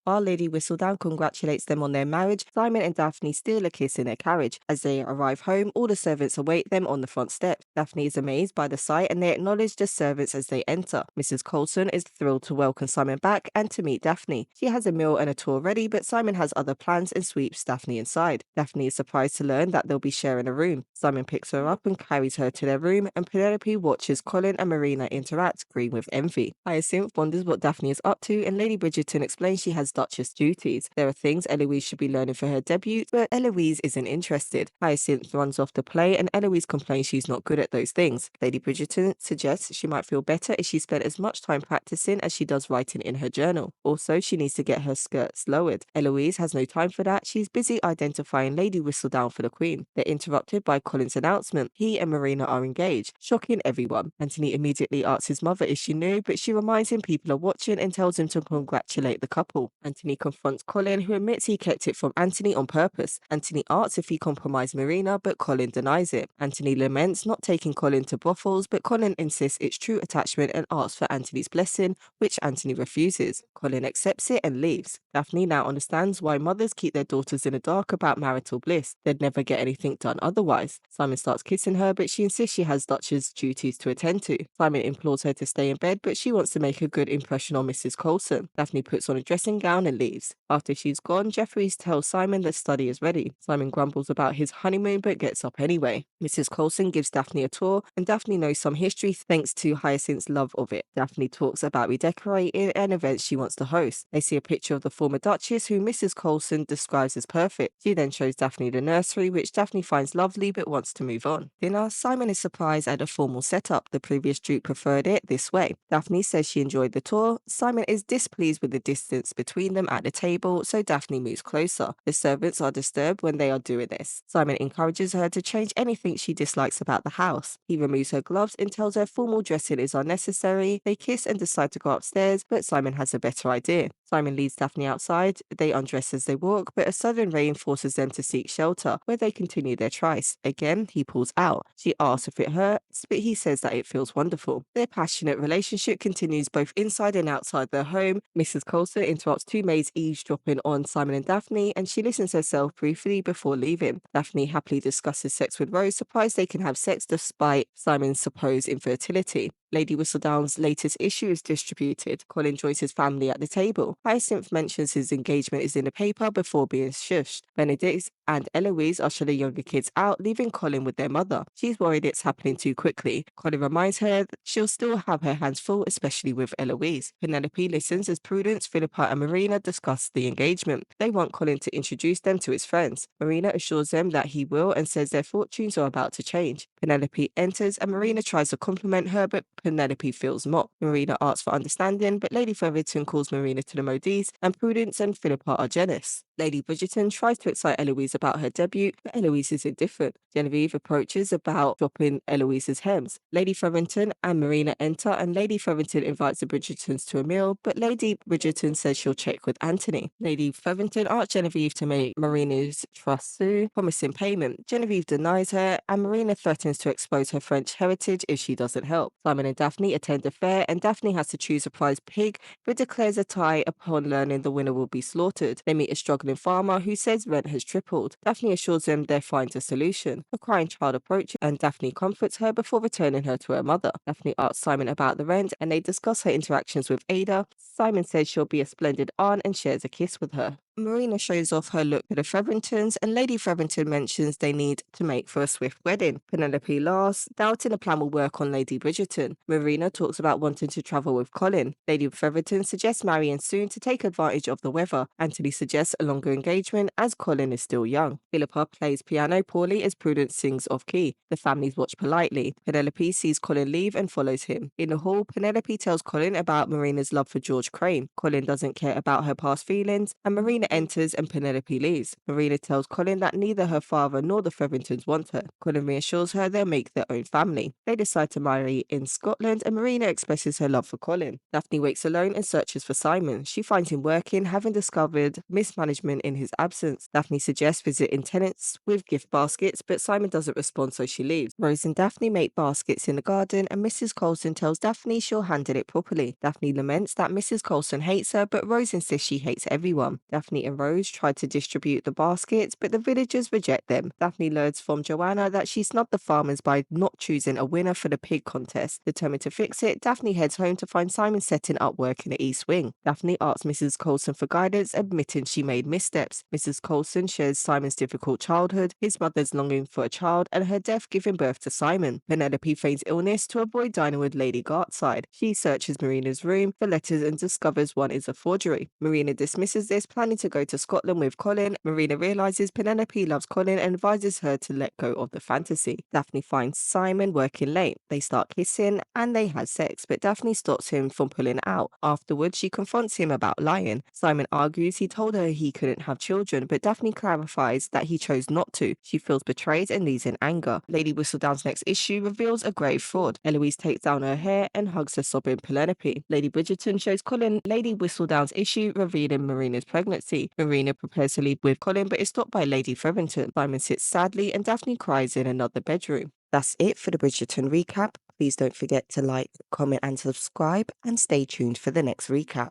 While Lady Whistledown congratulates them on their marriage, Simon and Daphne steal a kiss in their carriage. As they arrive home, all the servants await them on the front steps. Daphne is amazed by the sight and they acknowledge the servants as they enter. Mrs. Coulson is thrilled to welcome Simon back and to meet Daphne. She has a meal and a tour ready, but Simon has other plans and sweeps Daphne inside. Daphne is surprised to learn that they'll be sharing a room. Simon picks her up and carries her to their room, and Penelope watches Colin and Marina interact, green with envy. Hyacinth wonders what Daphne is up to, and Lady Bridgerton explains she has Duchess duties. There are things Eloise should be learning for her debut, but Eloise isn't interested. Hyacinth runs off to play, and Eloise complains she's not good at those things. Lady Bridgerton suggests she might feel better if she spent as much time practicing as she does writing in her journal. Also, she needs to get her skirts lowered. Eloise has no time for that. She's busy identifying Lady Whistledown for the Queen. They're interrupted by Colin's announcement. He and Marina are engaged, shocking everyone. Anthony immediately asks his mother if she knew, but she reminds him people are watching and tells him to congratulate the couple. Anthony confronts Colin, who admits he kept it from Anthony on purpose. Anthony asks if he compromised Marina, but Colin denies it. Anthony laments not taking Colin to brothels, but Colin insists it's true attachment and asks for Anthony's blessing, which Anthony refuses. Colin accepts it and leaves. Daphne now understands why mothers keep their daughters in the dark about marital bliss. They'd never get anything done otherwise. Simon starts kissing her, but she insists she has Duchess duties to attend to. Simon implores her to stay in bed, but she wants to make a good impression on Mrs. Coulson. Daphne puts on a dressing gown and leaves. After she's gone, Jeffries tells Simon the study is ready. Simon grumbles about his honeymoon, but gets up anyway. Mrs. Coulson gives Daphne a tour, and Daphne knows some history thanks to Hyacinth's love of it. Daphne talks about redecorating and events she wants to host. They see a picture of the former Duchess, who Mrs. Coulson describes as perfect. She then shows Daphne the nursery, which Daphne finds lovely but wants to move on. Dinner, Simon is surprised at the formal setup. The previous Duke preferred it this way. Daphne says she enjoyed the tour. Simon is displeased with the distance between them at the table, so Daphne moves closer. The servants are disturbed when they are doing this. Simon encourages her to change anything she dislikes about the house. He removes her gloves and tells her formal dressing is unnecessary. They kiss and decide to go upstairs, but Simon has a better idea. Simon leads Daphne outside. They undress as they walk, but a sudden rain forces them to seek shelter, where they continue their tryst. Again, he pulls out. She asks if it hurts, but he says that it feels wonderful. Their passionate relationship continues both inside and outside their home. Mrs. Coulson interrupts two maids eavesdropping on Simon and Daphne, and she listens herself briefly before leaving. Daphne happily discusses sex with Rose, surprised they can have sex despite Simon's supposed infertility. Lady Whistledown's latest issue is distributed. Colin joins his family at the table. Hyacinth mentions his engagement is in the paper before being shushed. Benedict and Eloise usher the younger kids out, leaving Colin with their mother. She's worried it's happening too quickly. Colin reminds her that she'll still have her hands full, especially with Eloise. Penelope listens as Prudence, Philippa and Marina discuss the engagement. They want Colin to introduce them to his friends. Marina assures them that he will and says their fortunes are about to change. Penelope enters and Marina tries to compliment her, but Penelope feels mocked. Marina asks for understanding, but Lady Featherton calls Marina to the Modis, and Prudence and Philippa are jealous. Lady Bridgerton tries to excite Eloise about her debut, but Eloise is indifferent. Genevieve approaches about dropping Eloise's hems. Lady Featherton and Marina enter, and Lady Featherton invites the Bridgertons to a meal, but Lady Bridgerton says she'll check with Anthony. Lady Featherton asks Genevieve to make Marina's trust sue, promising payment. Genevieve denies her, and Marina threatens to expose her French heritage if she doesn't help. Simon and Daphne attend a fair, and Daphne has to choose a prize pig, but declares a tie upon learning the winner will be slaughtered. They meet a struggling farmer who says rent has tripled. Daphne assures them they'll find a solution. A crying child approaches, and Daphne comforts her before returning her to her mother. Daphne asks Simon about the rent, and they discuss her interactions with Ada. Simon says she'll be a splendid aunt and shares a kiss with her. Marina shows off her look to the Feathertons, and Lady Featherton mentions they need to make for a swift wedding. Penelope laughs, doubting the plan will work on Lady Bridgerton. Marina talks about wanting to travel with Colin. Lady Featherton suggests marrying soon to take advantage of the weather. Anthony suggests a longer engagement as Colin is still young. Philippa plays piano poorly as Prudence sings off-key. The families watch politely. Penelope sees Colin leave and follows him. In the hall, Penelope tells Colin about Marina's love for George Crane. Colin doesn't care about her past feelings, and Marina Marina enters and Penelope leaves. Marina tells Colin that neither her father nor the Featheringtons want her. Colin reassures her they'll make their own family. They decide to marry in Scotland and Marina expresses her love for Colin. Daphne wakes alone and searches for Simon. She finds him working, having discovered mismanagement in his absence. Daphne suggests visiting tenants with gift baskets, but Simon doesn't respond, so she leaves. Rose and Daphne make baskets in the garden and Mrs. Coulson tells Daphne she'll handle it properly. Daphne laments that Mrs. Coulson hates her, but Rose insists she hates everyone. Daphne and Rose try to distribute the baskets, but the villagers reject them. Daphne learns from Joanna that she snubbed the farmers by not choosing a winner for the pig contest. Determined to fix it, Daphne heads home to find Simon setting up work in the East Wing. Daphne asks Mrs. Coulson for guidance, admitting she made missteps. Mrs. Coulson shares Simon's difficult childhood, his mother's longing for a child, and her death giving birth to Simon. Penelope feigns illness to avoid dining with Lady Gartside. She searches Marina's room for letters and discovers one is a forgery. Marina dismisses this, planning to go to Scotland with Colin. Marina realizes Penelope loves Colin and advises her to let go of the fantasy. Daphne finds Simon working late. They start kissing and they have sex, but Daphne stops him from pulling out. Afterwards, she confronts him about lying. Simon argues he told her he couldn't have children, but Daphne clarifies that he chose not to. She feels betrayed and leaves in anger. Lady Whistledown's next issue reveals a grave fraud. Eloise takes down her hair and hugs her sobbing Penelope. Lady Bridgerton shows Colin Lady Whistledown's issue, revealing Marina's pregnancy. Marina prepares to leave with Colin, but is stopped by Lady Featherington. Simon sits sadly and Daphne cries in another bedroom. That's it for the Bridgerton recap. Please don't forget to like, comment and subscribe, and stay tuned for the next recap.